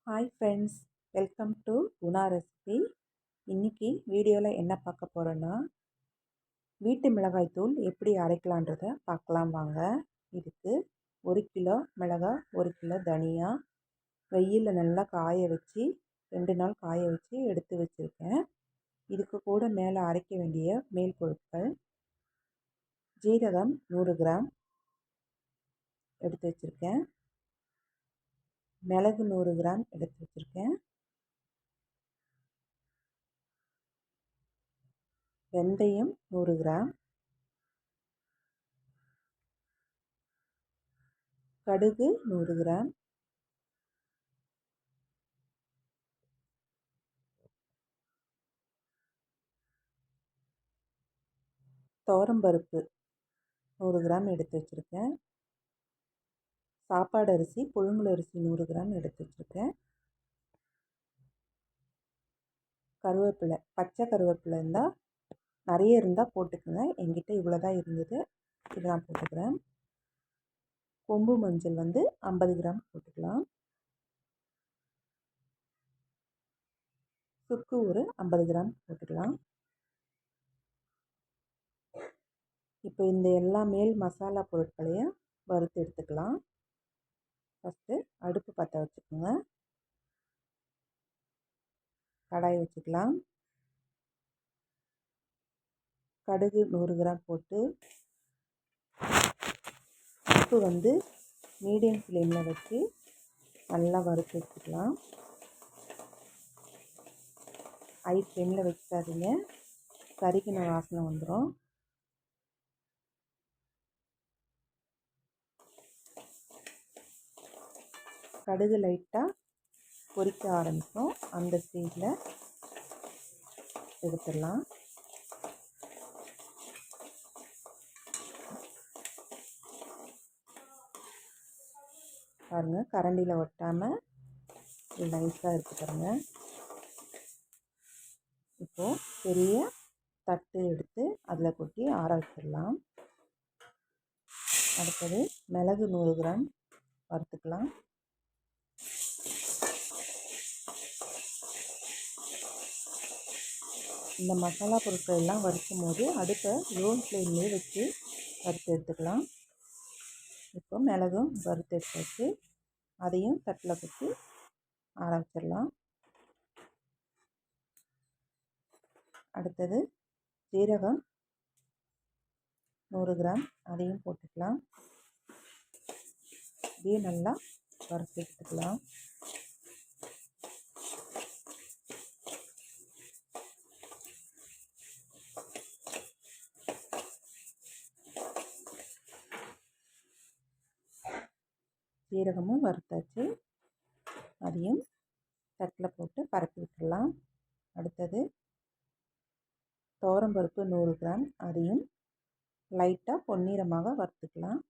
Hi friends, welcome to Guna recipe. இன்றைக்கி வீடியோவில் என்ன பார்க்க போகிறோன்னா, வீட்டு மிளகாய் தூள் எப்படி அரைக்கலான்றதை பார்க்கலாம் வாங்க. இதுக்கு 1 கிலோ மிளகாய், 1 கிலோ தனியா வெயிலில் நல்லா காய வச்சு 2 நாள் காய வச்சு எடுத்து வச்சுருக்கேன். இதுக்கு கூட மேலே அரைக்க வேண்டிய மேல் பொருட்கள்: ஜீரகம் 100 கிராம் எடுத்து வச்சுருக்கேன், மிளகு 100 கிராம் எடுத்து வச்சுருக்கேன், வெந்தயம் 100 கிராம், கடுகு 100 கிராம், துவரம்பருப்பு 100 கிராம் எடுத்து வச்சுருக்கேன், சாப்பாடு அரிசி புழுங்கல் அரிசி 100 கிராம் எடுத்து வச்சுருக்கேன், கருவேப்பிலை பச்சை கருவேப்பிலை இருந்தால் நிறைய இருந்தால் போட்டுக்கோங்க. என்கிட்ட இவ்வளோ தான் இருந்தது, இது நான் போட்டுக்கிறேன். கொம்பு மஞ்சள் 50 கிராம் போட்டுக்கலாம். சுக்கு ஒரு 50 கிராம் போட்டுக்கலாம். இப்போ இந்த எல்லா மேல் மசாலா பொருட்களையும் வறுத்து எடுத்துக்கலாம். ஃபஸ்ட்டு அடுப்பு பற்ற வச்சுக்கோங்க, கடாய் வச்சுக்கலாம். கடுகு 100 கிராம் போட்டு உப்பு மீடியம் ஃப்ளேமில் வச்சு நல்லா வறுத்து எடுத்துக்கலாம். ஹை ஃப்ளேமில் வச்சுக்காதீங்க, கறிக்கின வாசனை வந்துடும். கடுகு லைட்டாக பொரிக்க ஆரம்பிக்கும், அந்த ஸ்டேஜில் எடுத்துடலாம். பாருங்கள், கரண்டியில் ஒட்டாமல் நைஸாக இருக்குது பாருங்கள். இப்போது பெரிய தட்டு எடுத்து அதில் கொட்டி ஆற வச்சிடலாம். அடுத்தது மிளகு 100 கிராம் வறுத்துக்கலாம். இந்த மசாலா பொருட்கள் எல்லாம் வறுக்கும் போது அடுப்பை லோ ஃப்ளேம்லேயே வச்சு வறுத்து எடுத்துக்கலாம். இப்போ மிளகும் வறுத்து எடுத்து வச்சு அதையும் தட்டில் கொட்டி ஆற வச்சிடலாம். அடுத்தது ஜீரகம் 100 கிராம் அதையும் போட்டுக்கலாம். இதையும் நல்லா வறுத்து எடுத்துக்கலாம். ஜீரகமும் வறுத்தாச்சு, அதையும் தட்டில் போட்டு பரப்பி விட்டுடலாம். அடுத்தது துவரம்பருப்பு 100 கிராம் அதையும் லைட்டாக பொன்னிறமாக வறுத்துக்கலாம்.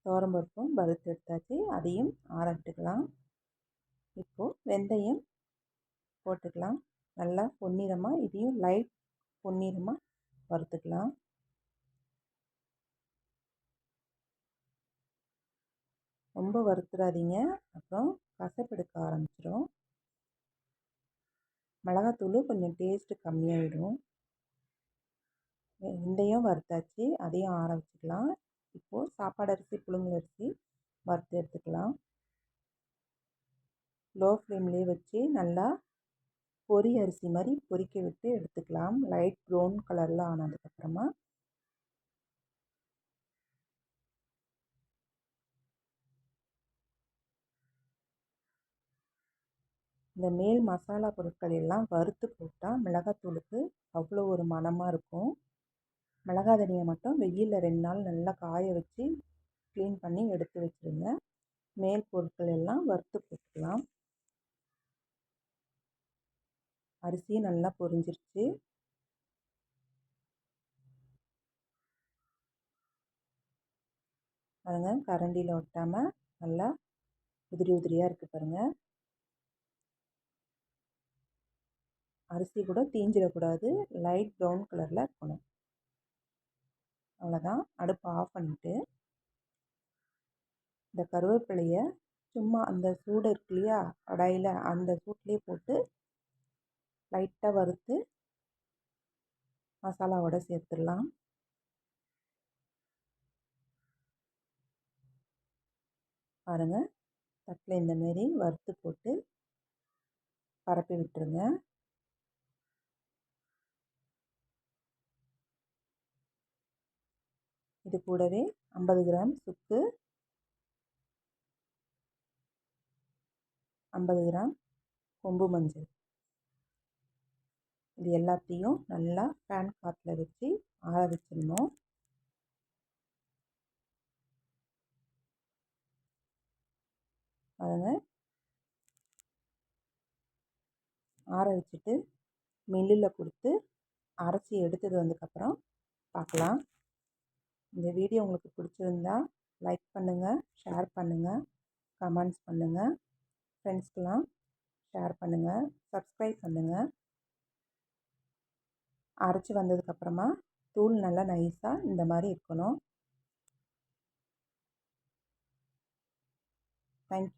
துவரம்பருப்பும் வறுத்து எடுத்தாச்சு, அதையும் ஆற விட்டுக்கலாம். இப்போது வெந்தயம் போட்டுக்கலாம். நல்லா பொன்னிறமாக, இதையும் லைட் பொன்னிறமாக வறுத்துக்கலாம். ரொம்ப வறுத்துடாதீங்க, அப்புறம் கசப்பெடுக்க ஆரம்பிச்சிடும். மிளகாத்தூள் கொஞ்சம் டேஸ்ட்டு கம்மியாகிடும். வெந்தயம் வறுத்தாச்சு, அதையும் ஆற வச்சுக்கலாம். இப்போது சாப்பாடு அரிசி புழுங்கல் அரிசி வறுத்து எடுத்துக்கலாம். லோ ஃப்ளேம்லேயே வச்சு நல்லா பொரி அரிசி மாதிரி பொரிக்க விட்டு எடுத்துக்கலாம். லைட் ப்ரௌன் கலரில் ஆனதுக்கப்புறமா இந்த மேல் மசாலா பொருட்கள் எல்லாம் வறுத்து போட்டால் மிளகாத்தூளுக்கு அவ்வளோ ஒரு மணமாக இருக்கும். மிளகா தனியை மட்டும் வெயிலில் 2 நாள் நல்லா காய வச்சு க்ளீன் பண்ணி எடுத்து வச்சுருங்க. மேல் பொருட்கள் எல்லாம் வறுத்து போட்டுக்கலாம். அரிசியும் நல்லா பொரிஞ்சிருச்சு. பாருங்கள், கரண்டியில் ஒட்டாமல் நல்லா உதிரி உதிரியாக இருக்குது பாருங்கள். அரிசி கூட தீஞ்சிடக்கூடாது, லைட் ப்ரௌன் கலரில் இருக்கணும். அவ்வளோதான். அடுப்பை ஆஃப் பண்ணிவிட்டு இந்த கருவேப்பிலையை சும்மா அந்த சூடு இருக்கு இல்லையா கடாயில், அந்த சூட்லேயே போட்டு லைட்டாக வறுத்து மசாலாவோட சேர்த்துடலாம். பாருங்கள், தட்டில் இந்தமாரி வறுத்து போட்டு பரப்பி விட்டுருங்க. இது கூடவே 50 கிராம் சுக்கு, 50 கிராம் கொம்பு மஞ்சள், இது எல்லாத்தையும் நல்லா ஃபேன் காற்றுல வச்சு ஆற வச்சிடணும். பாருங்கள், ஆற வச்சுட்டு மில்லில் கொடுத்து அரைச்சி எடுத்துட்டு வந்ததுக்கப்புறம் பார்க்கலாம். இந்த வீடியோ உங்களுக்கு பிடிச்சிருந்தா லைக் பண்ணுங்கள், ஷேர் பண்ணுங்கள், கமெண்ட்ஸ் பண்ணுங்கள், ஃப்ரெண்ட்ஸ்க்கெலாம் ஷேர் பண்ணுங்கள், சப்ஸ்கிரைப் பண்ணுங்கள். அரைச்சி வந்ததுக்கப்புறமா தூள் நல்லா நைஸாக இந்த மாதிரி இருக்கணும். தேங்க்யூ.